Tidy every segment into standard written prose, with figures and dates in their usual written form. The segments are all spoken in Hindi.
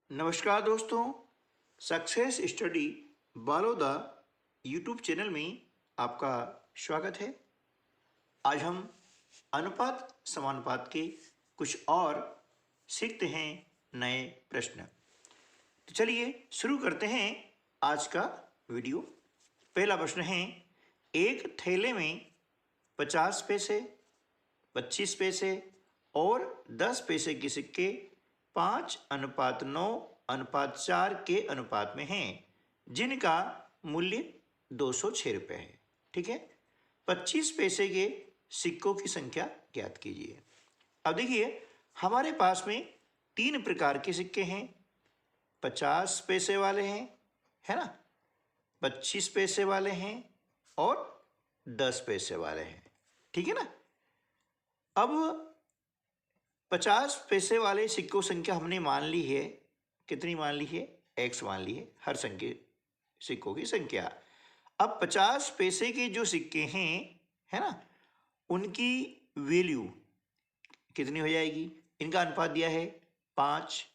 नमस्कार दोस्तों, success study Baloda YouTube channel में आपका स्वागत है। आज हम अनुपात समानुपात के कुछ और सीखते हैं नए प्रश्न। तो चलिए शुरू करते हैं आज का वीडियो। पहला प्रश्न है, एक थैले में 50 पैसे, 25 पैसे और 10 पैसे के सिक्के 5:9:4 के अनुपात में हैं, जिनका मूल्य 206 रुपये है। ठीक है, 25 पैसे के सिक्कों की संख्या ज्ञात कीजिए। अब देखिए, हमारे पास में 3 प्रकार के सिक्के हैं। 50 पैसे वाले हैं, है ना, 25 पैसे वाले हैं और 10 पैसे वाले हैं। ठीक है ना। अब 50 पैसे वाले सिक्कों संख्या हमने मान ली है। कितनी मान ली है? x मान ली है, हर सिक्कों की संख्या। अब 50 पैसे के जो सिक्के हैं, है ना, उनकी वैल्यू कितनी हो जाएगी? इनका अनुपात दिया है 5,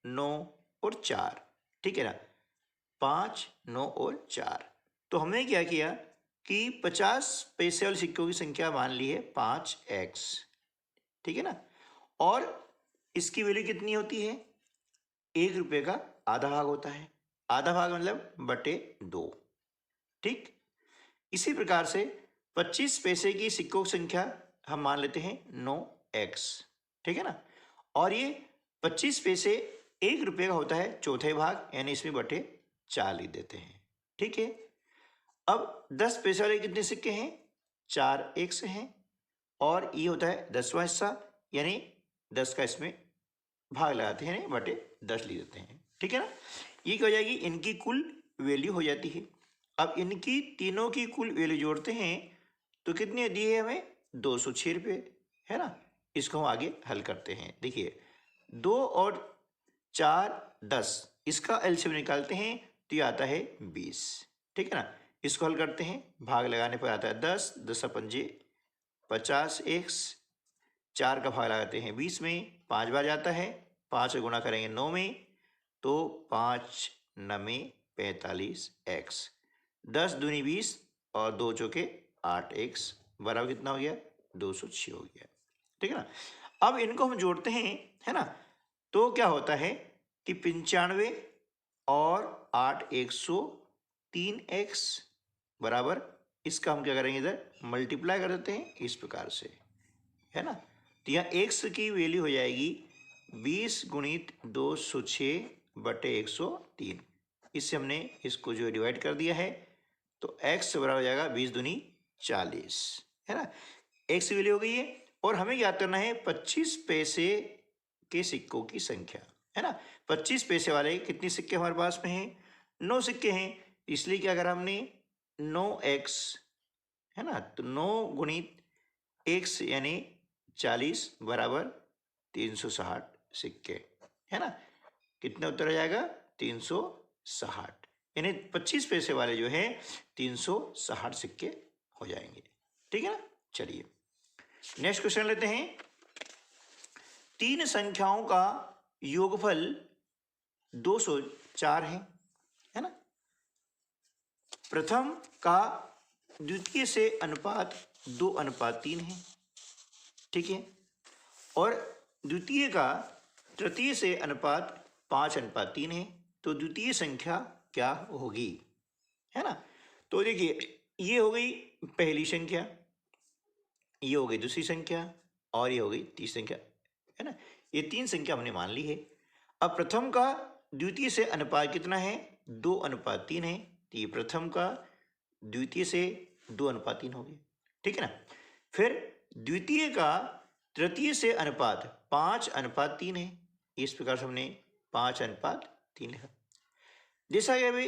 9 और 4। ठीक है ना, 5, 9 और 4। तो हमने क्या किया कि 50 पैसे वाले सिक्कों की संख्या मान ली है 5x। ठीक है ना। और इसकी वैल्यू कितनी होती है? 1 रुपये का आधा भाग होता है। आधा भाग मतलब बटे 2। ठीक। इसी प्रकार से 25 पैसे की सिक्कों की संख्या हम मान लेते हैं 9x। ठीक है ना। और ये 25 पैसे 1 रुपये का होता है चौथे भाग, यानी इसमें बटे 4 लिख देते हैं। ठीक है। अब 10 पैसे वाले कितने सिक्के हैं? 4x हैं, और ये होता है 10वां हिस्सा, यानी 10 का इसमें भाग लगाते हैं, बटे 10 लिख देते हैं। ठीक है ना। ये क्या हो जाएगी? इनकी कुल वैल्यू हो जाती है। अब इनकी तीनों की कुल वैल्यू जोड़ते हैं तो कितनी दी है हमें? 206 रुपये, है ना। इसको हम आगे हल करते हैं। देखिए, 2 और 4 10, इसका एलसीएम निकालते हैं तो ये आता है 20। ठीक है ना। इसको हल करते हैं, भाग लगाने पर आता है 10, 10 पंजे 50x, 4 का भाग लगाते हैं 20 में, 5 बार जाता है, 5 से गुणा करेंगे 9 में, तो 5 9 45x, 10 दूनी 20 और 2 चौके 8x बराबर कितना हो गया? 206 हो गया। ठीक है ना। अब इनको हम जोड़ते हैं, है ना, तो क्या होता है कि 95 और 8 103x बराबर, इसका हम क्या करेंगे, इधर मल्टीप्लाई कर देते हैं इस प्रकार से, है ना। तो यहाँ x की वैल्यू हो जाएगी 20 गुणित 206 बटे 103। इससे हमने इसको जो डिवाइड कर दिया है, तो x बराबर हो जाएगा 20 दूनी 40, है ना। x की वैल्यू हो गई है। और हमें याद करना है 25 पैसे के सिक्कों की संख्या, है ना। 25 पैसे वाले कितने सिक्के हमारे पास में हैं? 9 सिक्के हैं। इसलिए क्या करा हमने? 9x, है ना, तो 9 गुणित x यानी 40 बराबर 360 सिक्के, है ना। कितना उत्तर आ जाएगा? 360, यानी 25 पैसे वाले जो है 360 सिक्के हो जाएंगे। ठीक है ना। चलिए नेक्स्ट क्वेश्चन लेते हैं। 3 संख्याओं का योगफल 204 है ना। प्रथम का द्वितीय से अनुपात 2:3 है। ठीक है। और द्वितीय का तृतीय से अनुपात 5:3 है। तो द्वितीय संख्या क्या होगी, है ना। तो देखिए, ये हो गई पहली संख्या, ये हो गई दूसरी संख्या, और ये हो गई तीसरी संख्या, है ना। ये 3 संख्या हमने मान ली है। अब प्रथम का द्वितीय से अनुपात कितना है? 2:3 है। तो ये प्रथम का द्वितीय से 2:3 हो गया। ठीक है ना। फिर द्वितीय का तृतीय से अनुपात 5:3 है। इस प्रकार से हमने 5:3 लिखा। जैसा कि अभी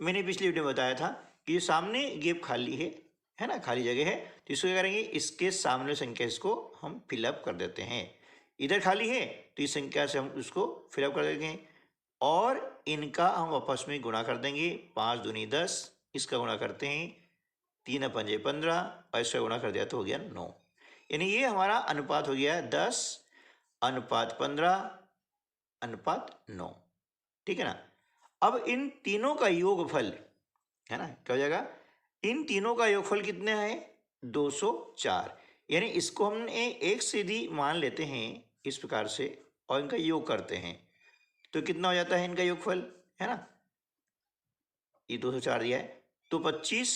मैंने पिछली वीडियो में बताया था कि सामने गैप खाली है ना, खाली जगह है, तो इसको क्या करेंगे? इसके सामने संख्या इसको हम फिलअप कर देते हैं। इधर खाली है तो इस संख्या से हम उसको फिलअप कर देंगे, और इनका हम आपस में गुणा कर देंगे। 5 दूनी 10, इसका गुणा करते हैं 3 पंजे 15, और इसका गुणा कर दिया तो हो गया 9। यानी ये हमारा अनुपात हो गया 10:15:9। ठीक है ना। अब इन तीनों का योगफल है ना, क्या हो जाएगा, इन तीनों का योगफल कितना है 204, यानी इसको हमने एक सीधी मान लेते हैं इस प्रकार से और इनका योग करते हैं तो कितना हो जाता है इनका योगफल, है ना, ये 204 दिया है तो 25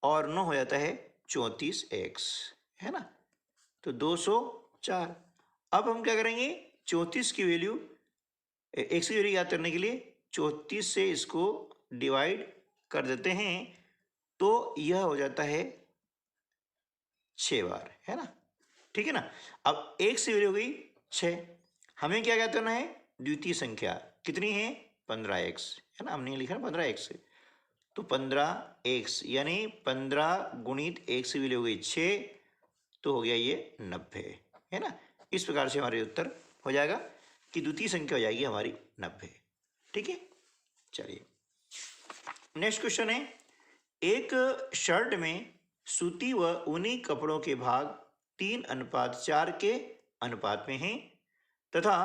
और 9 हो जाता है 34x, है ना, तो 204। अब हम क्या करेंगे 34 की वैल्यू, x की वैल्यू याद करने के लिए 34 से इसको डिवाइड कर देते हैं तो यह हो जाता है 6 बार, है ना, ठीक है ना। अब एक से वैल्यू हो गई 6, हमें क्या क्या करना है, द्वितीय संख्या कितनी है 15x, है ना, हमने लिखा 15x, तो 15x यानी 15 गुणित एक से वैल्यू हो गई 6, तो हो गया ये 90, है ना। इस प्रकार से हमारे उत्तर हो जाएगा कि द्वितीय संख्या हो जाएगी हमारी 90, ठीक है। चलिए नेक्स्ट क्वेश्चन है, एक शर्ट में सूती व ऊनी कपड़ों के भाग 3:4 के अनुपात में हैं तथा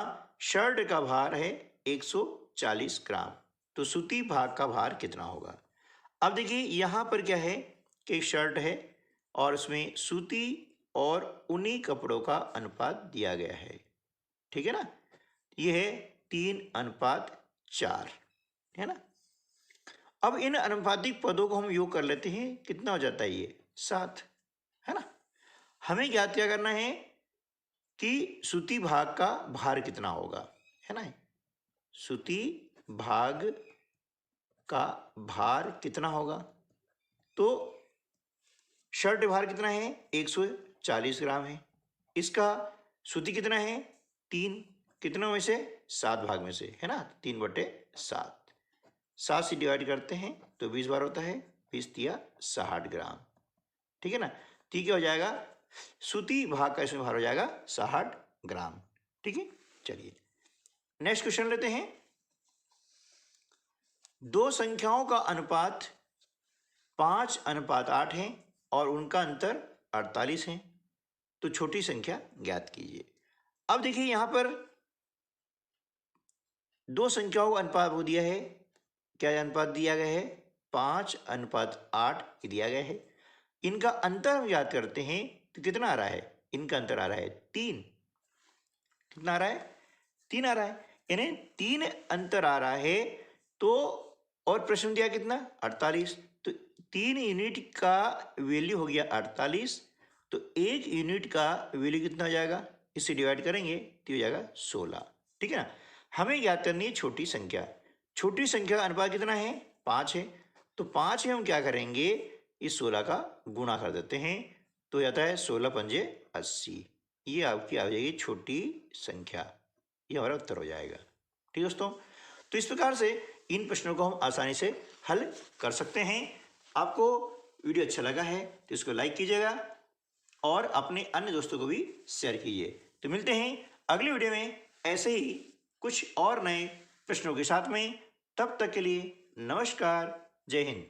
शर्ट का भार है 140 ग्राम, तो सूती भाग का भार कितना होगा। अब देखिए यहाँ पर क्या है कि एक शर्ट है और उसमें सूती और ऊनी कपड़ों का अनुपात दिया गया है, ठीक है ना, यह है 3:4, है ना। अब इन अनुपातिक पदों को हम योग कर लेते हैं, कितना हो जाता है ये 7, है ना। हमें ज्ञात क्या करना है कि सूती भाग का भार कितना होगा, है ना, सूती भाग का भार कितना होगा, तो शर्ट भार कितना है 140 ग्राम है, इसका सूती कितना है 3, कितनों में से 7 भाग में से, है ना, 3/7, 7 से डिवाइड करते हैं तो 20 बार होता है, 20 दिया 60 ग्राम, ठीक है ना। ठीक है, हो जाएगा सूती भाग का इसमें भार हो जाएगा 60 ग्राम, ठीक है। चलिए नेक्स्ट क्वेश्चन लेते हैं, दो संख्याओं का अनुपात 5:8 है और उनका अंतर 48 है, तो छोटी संख्या ज्ञात कीजिए। अब देखिए यहां पर दो संख्याओं का अनुपात वो दिया है, क्या अनुपात दिया गया है 5:8 दिया गया है, इनका अंतर हम याद करते हैं तो कितना आ रहा है, इनका अंतर आ रहा है 3, कितना आ रहा है 3 आ रहा है, यानी 3 अंतर आ रहा है, तो और प्रश्न दिया कितना 48, तो 3 यूनिट का वैल्यू हो गया 48, तो 1 यूनिट का वैल्यू कितना हो जाएगा, इससे डिवाइड करेंगे तो हो जाएगा 16, ठीक है ना। हमें याद करनी है छोटी संख्या, छोटी संख्या का अनुपात कितना है 5 है, तो 5 में हम क्या करेंगे इस 16 का गुणा कर देते हैं तो हो जाता है 16×5 = 80, ये आपकी आ जाएगी छोटी संख्या, ये हमारा उत्तर हो जाएगा, ठीक है दोस्तों। तो इस प्रकार से इन प्रश्नों को हम आसानी से हल कर सकते हैं। आपको वीडियो अच्छा लगा है तो इसको लाइक कीजिएगा और अपने अन्य दोस्तों को भी शेयर कीजिए। तो मिलते हैं अगली वीडियो में ऐसे ही कुछ और नए प्रश्नों के साथ में, तब तक के लिए नमस्कार, जय हिंद।